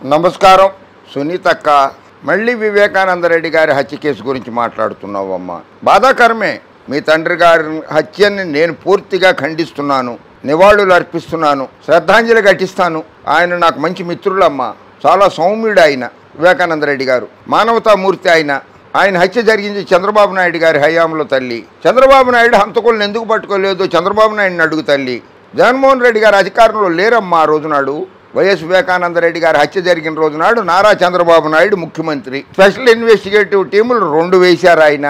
నమస్కారం. సునీతక్క, మళ్ళీ వివేకానంద రెడ్డి గారి హత్య కేసు గురించి మాట్లాడుతున్నావమ్మా. బాధాకరమే. మీ తండ్రి గారి హత్యని నేను పూర్తిగా ఖండిస్తున్నాను, నివాళులు అర్పిస్తున్నాను, శ్రద్ధాంజలి ఘటిస్తాను. ఆయన నాకు మంచి మిత్రులమ్మా. చాలా సౌమ్యుడు ఆయన వివేకానంద రెడ్డి గారు, మానవతామూర్తి ఆయన హత్య జరిగింది చంద్రబాబు నాయుడు గారి హయాంలో తల్లి. చంద్రబాబు నాయుడు హంతకులను ఎందుకు పట్టుకోలేదు చంద్రబాబు నాయుడిని అడుగు తల్లి. జగన్మోహన్ రెడ్డి గారు అధికారంలో లేరమ్మా. ఆ రోజునాడు వైఎస్ వివేకానంద రెడ్డి గారి హత్య జరిగిన రోజునాడు నారా చంద్రబాబు నాయుడు ముఖ్యమంత్రి. స్పెషల్ ఇన్వెస్టిగేటివ్ టీములు 2 వేశారు. ఆయన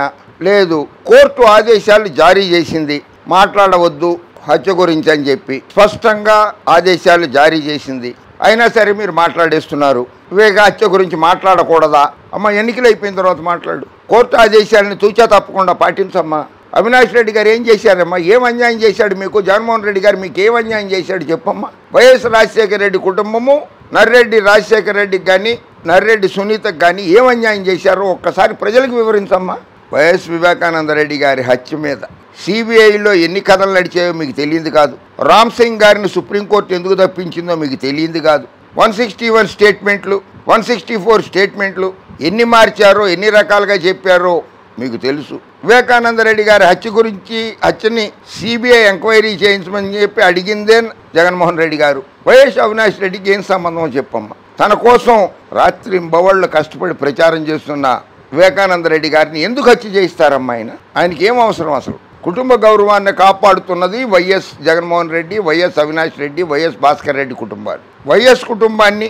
లేదు, కోర్టు ఆదేశాలు జారీ చేసింది, మాట్లాడవద్దు హత్య గురించి అని చెప్పి స్పష్టంగా ఆదేశాలు జారీ చేసింది. అయినా సరే మీరు మాట్లాడేస్తున్నారు. వివేక హత్య గురించి మాట్లాడకూడదా అమ్మ? ఎన్నికలు అయిపోయిన తర్వాత మాట్లాడు. కోర్టు ఆదేశాలను తూచా తప్పకుండా పాటించమ్మా. అవినాష్ రెడ్డి గారు ఏం చేశారమ్మా? ఏం అన్యాయం చేశాడు మీకు? జగన్మోహన్ రెడ్డి గారు మీకు ఏం అన్యాయం చేశాడు చెప్పమ్మా? వైఎస్ రాజశేఖర రెడ్డి కుటుంబము నర్రెడ్డి రాజశేఖర రెడ్డికి కానీ నర్రెడ్డి సునీతకు కానీ ఏం అన్యాయం చేశారో ఒక్కసారి ప్రజలకు వివరించమ్మా. వైఎస్ వివేకానంద రెడ్డి గారి హత్య మీద సిబిఐలో ఎన్ని కథలు నడిచాయో మీకు తెలియదు కాదు. రామ్ సింగ్ గారిని సుప్రీంకోర్టు ఎందుకు తప్పించిందో మీకు తెలియదు కాదు. 161 స్టేట్మెంట్లు, 164 స్టేట్మెంట్లు ఎన్ని మార్చారో, ఎన్ని రకాలుగా చెప్పారో మీకు తెలుసు. వివేకానంద రెడ్డి గారి హత్యని సిబిఐ ఎంక్వైరీ చేయించమని చెప్పి అడిగిందే జగన్మోహన్ రెడ్డి గారు. వైఎస్ అవినాష్ రెడ్డికి ఏం సంబంధం చెప్పమ్మా? తన కోసం రాత్రింబవళ్ళు కష్టపడి ప్రచారం చేస్తున్న వివేకానంద రెడ్డి గారిని ఎందుకు హత్య చేయిస్తారమ్మా? ఆయనకి ఏం అవసరం అసలు? కుటుంబ గౌరవాన్ని కాపాడుతున్నది YS Jaganmohan Reddy, YS Avinash Reddy, YS Bhaskar Reddy కుటుంబాలు. వైఎస్ కుటుంబాన్ని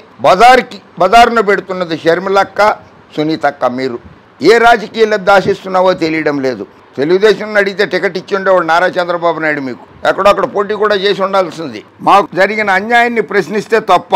బజారున పెడుతున్నది షర్మిలక్క, సునీతక్క. మీరు ఏ రాజకీయ లబ్ధి ఆశిస్తున్నావో తెలియడం లేదు. తెలుగుదేశం అడిగితే టికెట్ ఇచ్చి ఉండేవాడు నారా చంద్రబాబు నాయుడు. మీకు ఎక్కడొక్కడ పోటీ కూడా చేసి ఉండాల్సింది. మాకు జరిగిన అన్యాయాన్ని ప్రశ్నిస్తే తప్ప,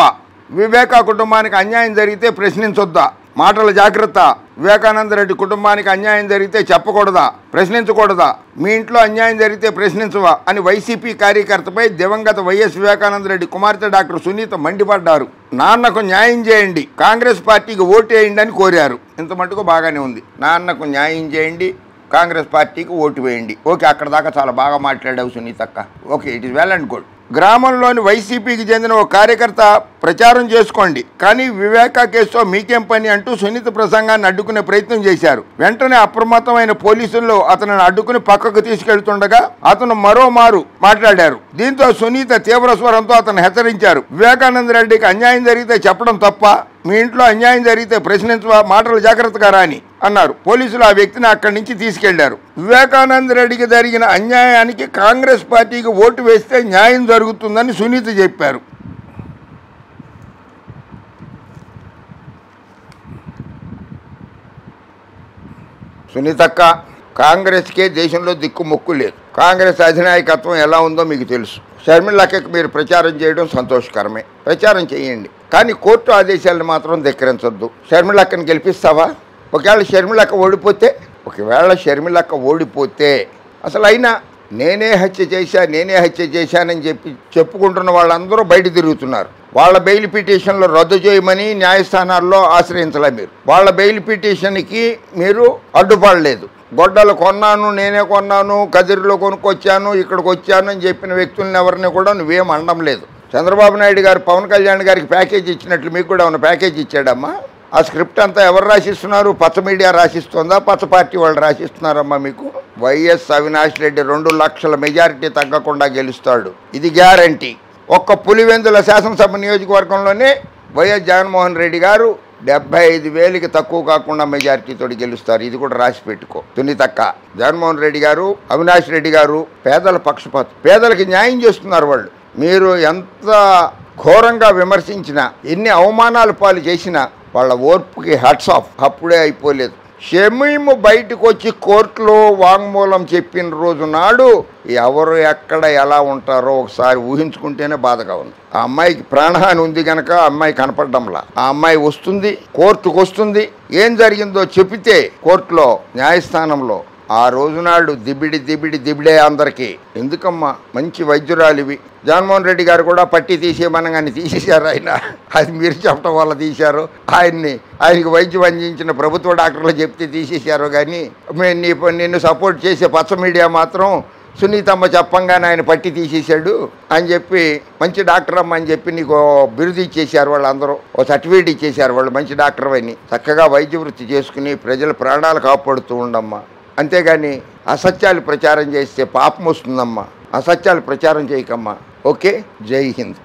వివేకా కుటుంబానికి అన్యాయం జరిగితే ప్రశ్నించొద్దా? మాటల జాగ్రత్త. వివేకానంద రెడ్డి కుటుంబానికి అన్యాయం జరిగితే చెప్పకూడదా, ప్రశ్నించకూడదా? మీ ఇంట్లో అన్యాయం జరిగితే ప్రశ్నించవా అని వైసీపీ కార్యకర్తపై దివంగత వైఎస్ వివేకానంద రెడ్డి కుమార్తె డాక్టర్ సునీత మండిపడ్డారు. నాన్నకు న్యాయం చేయండి, కాంగ్రెస్ పార్టీకి ఓటేయండి అని కోరారు. ఇంత మటుకు బాగానే ఉంది. నాన్నకు న్యాయం చేయండి, కాంగ్రెస్ పార్టీకి ఓటు వేయండి. ఓకే, అక్కడ దాకా చాలా బాగా మాట్లాడావు సునీతక్క. Okay, it is well and good. గ్రామంలోని వైసీపీకి చెందిన ఒక కార్యకర్త ప్రచారం చేసుకోండి, కానీ వివేకా కేసుతో మీకేం పని అంటూ సునీత ప్రసంగాన్ని అడ్డుకునే ప్రయత్నం చేశారు. వెంటనే అప్రమత్తమైన పోలీసులు అతనిని అడ్డుకుని పక్కకు తీసుకెళ్తుండగా అతను మరోమారు మాట్లాడారు. దీంతో సునీత తీవ్ర స్వరంతో అతను హెచ్చరించారు. వివేకానంద రెడ్డికి అన్యాయం జరిగితే చెప్పడం తప్ప, మీ ఇంట్లో అన్యాయం జరిగితే ప్రశ్నించవా? మాటలు జాగ్రత్తగా రాని అన్నారు. పోలీసులు ఆ వ్యక్తిని అక్కడి నుంచి తీసుకెళ్లారు. వివేకానంద రెడ్డికి జరిగిన అన్యాయానికి కాంగ్రెస్ పార్టీకి ఓటు వేస్తే న్యాయం జరుగుతుందని సునీత చెప్పారు. సునీతక్క, కాంగ్రెస్కే దేశంలో దిక్కుమొక్కు లేదు. కాంగ్రెస్ అధినాయకత్వం ఎలా ఉందో మీకు తెలుసు. షర్మిలక్కకి మీరు ప్రచారం చేయడం సంతోషకరమే, ప్రచారం చేయండి, కానీ కోర్టు ఆదేశాలను మాత్రం ధిక్కరించొద్దు. షర్మిలక్కని గెలిపిస్తావా? ఒకవేళ షర్మిలక్క ఓడిపోతే అసలు అయినా నేనే హత్య చేశానని చెప్పుకుంటున్న వాళ్ళందరూ బయట తిరుగుతున్నారు. వాళ్ళ బెయిల్ పిటిషన్లు రద్దు చేయమని న్యాయస్థానాల్లో ఆశ్రయించలే మీరు. వాళ్ళ బెయిల్ పిటిషన్కి మీరు అడ్డుపడలేదు. గొడ్డలు కొన్నాను, నేనే కొన్నాను, కదిరిలో కొనుక్కొచ్చాను, ఇక్కడికి వచ్చాను అని చెప్పిన వ్యక్తులను ఎవరిని కూడా నువ్వేం అనడం లేదు. చంద్రబాబు నాయుడు గారు పవన్ కళ్యాణ్ గారికి ప్యాకేజ్ ఇచ్చినట్లు మీకు కూడా ఉన్న ప్యాకేజ్ ఇచ్చాడమ్మా. ఆ స్క్రిప్ట్ అంతా ఎవరు రాసిస్తున్నారు? పచ్చ మీడియా రాసిస్తుందా, పచ్చ పార్టీ వాళ్ళు రాసిస్తున్నారమ్మా మీకు? వైఎస్ అవినాష్ రెడ్డి 2 లక్షల మెజారిటీ తగ్గకుండా గెలుస్తాడు, ఇది గ్యారంటీ. ఒక్క పులివెందుల శాసనసభ నియోజకవర్గంలోనే వైఎస్ జగన్మోహన్ రెడ్డి గారు 75,000కి తక్కువ కాకుండా మెజారిటీతో గెలుస్తారు. ఇది కూడా రాసి పెట్టుకో సునీతక్క. జగన్మోహన్ రెడ్డి గారు, అవినాష్ రెడ్డి గారు పేదల పక్షపాతం, పేదలకి న్యాయం చేస్తున్నారు వాళ్ళు. మీరు ఎంత ఘోరంగా విమర్శించినా, ఎన్ని అవమానాలు పాలు చేసినా వాళ్ళ ఓర్పుకి హ్యాట్స్ ఆఫ్. అప్పుడే అయిపోలేదు. షమీము బయటకు వచ్చి కోర్టులో వాంగ్మూలం చెప్పిన రోజు నాడు ఎవరు ఎక్కడ ఎలా ఉంటారో ఒకసారి ఊహించుకుంటేనే బాధగా ఉంది. ఆ అమ్మాయికి ప్రాణహాని ఉంది కనుక అమ్మాయి కనపడడంలా. ఆ అమ్మాయి వస్తుంది, కోర్టుకు వస్తుంది, ఏం జరిగిందో చెబితే కోర్టులో, న్యాయస్థానంలో ఆ రోజునాడు దిబిడే అందరికీ. ఎందుకమ్మా? మంచి వైద్యురాలివి. జగన్మోహన్ రెడ్డి గారు కూడా పట్టి తీసేయమనగానే తీసేశారు. అది మీరు చెప్పడం వల్ల తీశారు. ఆయనకి వైద్యం అందించిన ప్రభుత్వ డాక్టర్లు చెప్తే తీసేశారు. కానీ నిన్ను సపోర్ట్ చేసే పచ్చ మీడియా మాత్రం సునీతమ్మ చెప్పంగానే ఆయన పట్టి తీసేశాడు అని చెప్పి మంచి డాక్టర్ అమ్మ అని చెప్పి నీకు బిరుదు ఇచ్చేశారు వాళ్ళందరూ, ఓ సర్టిఫికేట్ ఇచ్చేశారు వాళ్ళు మంచి డాక్టర్ అని. చక్కగా వైద్య వృత్తి చేసుకుని ప్రజల ప్రాణాలు కాపాడుతూ ఉండమ్మా. అంతేగాని అసత్యాలు ప్రచారం చేస్తే పాపం వస్తుందమ్మా. అసత్యాలు ప్రచారం చేయకమ్మా. ఓకే, జై హింద్.